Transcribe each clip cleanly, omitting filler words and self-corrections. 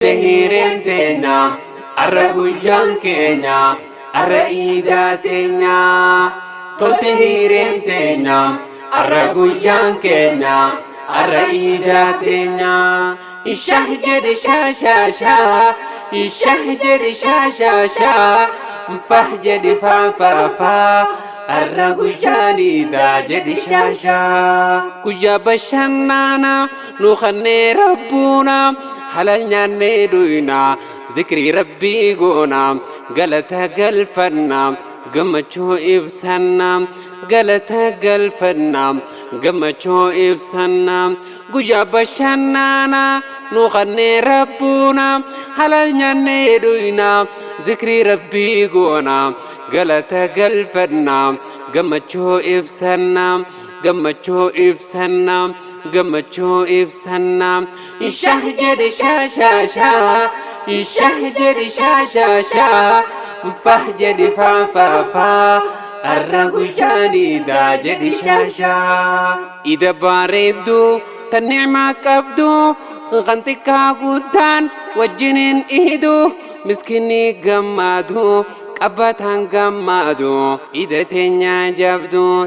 Tehireen teenya arra guyyaan keenya arra iidaa teenya. Tehireen teenya arra guyyaan keenya arra iidaa teenya. Ishah jedhi shaa shaa shaa, ishah jedhi shaa shaa shaa, fah jedhi faa faa faa, arra guyyaan iidaa jedhi shaa shaa. Guyyaa bashannana nu kannee rabbuuna halal nyaannee dhuyna zikrii rabbii goona galata galfanna gammachuu ibsanna galata galfanna gammachuu ibsanna. Guyyaa bashannana nu kannee rabbuuna halal nyaannee dhuyna zikrii rabbii goona galata galfanna gammachuu ibsanna gammachuu ibsanna gammachuu ibsanna. Ishah jedhi shaa shaa shaa, ishah jedhi shaa shaa shaa, fah jedhi faa faa faa, arra guyyaan iidaa jedhi shaa shaa. Iida bareeddu tan ni'maa qabdu kan xiqqaa guddaan wajjiniin iidu miskiinni gammadu qabbataan gammadu. Iida teenya jabdu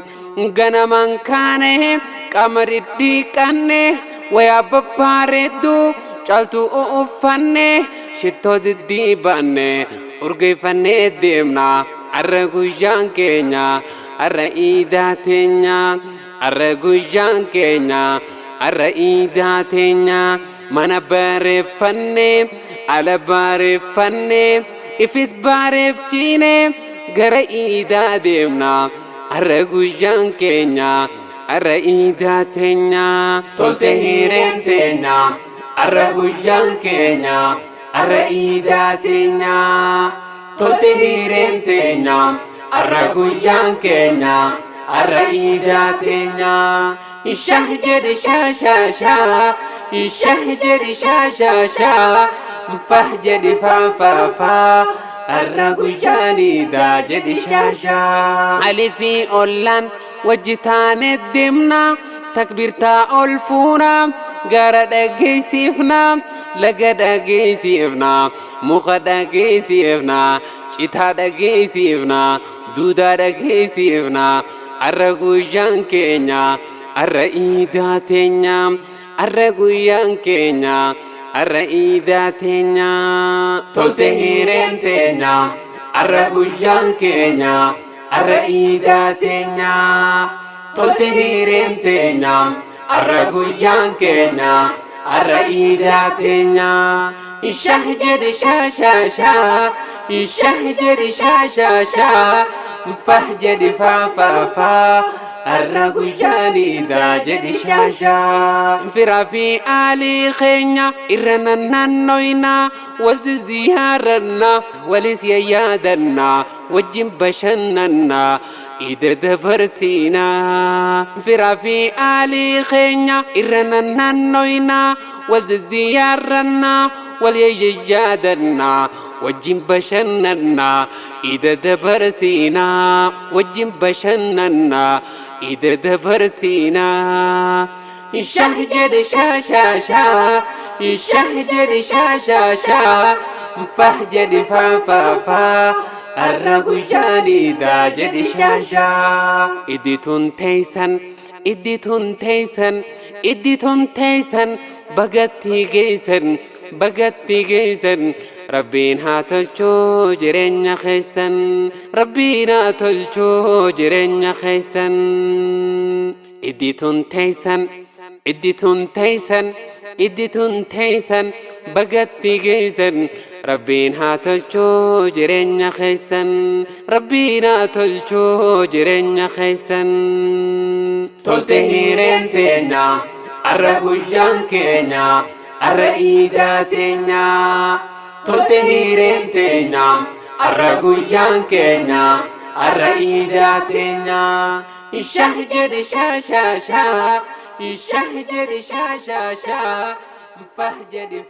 ganamaan kaane qaama dhidhiiqanne wayaa babbareeddu caaltuu uffanne shittoo diddiibanne urgeeffannee deemna arra guyyaan keenya arra iidaa teenya arra guyyaan keenya arra iidaa teenya. Mana bareeffanne ala bareeffanne ifis bareefchine gara iidaa deemna arra guyyaan keenya arra iidaa teenya. Tehireen teenya arra guyyaan keenya arra iidaa teenya. Tehireen teenya arra guyyaan keenya arra iidaa teenya. Ishah jedhi shaa shaa shaa, ishah jedhi shaa shaa shaa, fah jedhi faa faa faa, arra guyyaan iidaa jedhi shaa shaa. Alifii ollaan wajji taane deemna takbirtaa ol fuuna gara dhageessifna laga dhageessifna muka dhageessifna citaa dhageessifna duudaa dhageessifna arra guyyaan keenya arra iidaa teenya arra guyyaan keenya arra iidaa teenya. Tehireen teenya arra guyyaan keenya arra iidaa teenya. Tehireen teenya arra guyyaan keenya arra iidaa teenya. Ishah jedhi shaa shaa shaa, ishah jedhi shaa shaa shaa, fah jedhi faa faa faa, arra guyyaan iidaa jedhi shaa shaa. Firaa fi aalii keenya irra naannoyna wal ziyaaranna walis yayyaadanna wajjin bashannanna iida dabarsiina. Firaa fi aalii keenya irra naannoyna wal ziyaaranna wal yayyaadanna wajjin bashannanna iida dabarsiina wajjin bashannanna iida dabarsiina. Ishah jedhi shaa shaa shaa, ishah jedhi shaa shaa shaa, fah jedhi faa faa faa, arra guyyaan iidaa jedhi shaa shaa. Iddituun teessan iddituun teessan iddituun teessan bagatti geessan bagatti geessan. Rabbiin haa tolchuu jireenya keessan rabbiin haa tolchuu jireenya keessan. Iddituun teessan iddituun teessan iddituun teessan bagatti geessan rabbiin haa tolchuu jireenya keessan rabbiin haa tolchuu jireenya keessan. Tehireen teenya arra guyyaan keenya arra iidaa teenya. Tehireen teenya arra guyyaan keenya arra iidaa teenya. Ishah jedhi shaa shaa shaa, ishah jedhi shaa shaa shaa, fah jedhi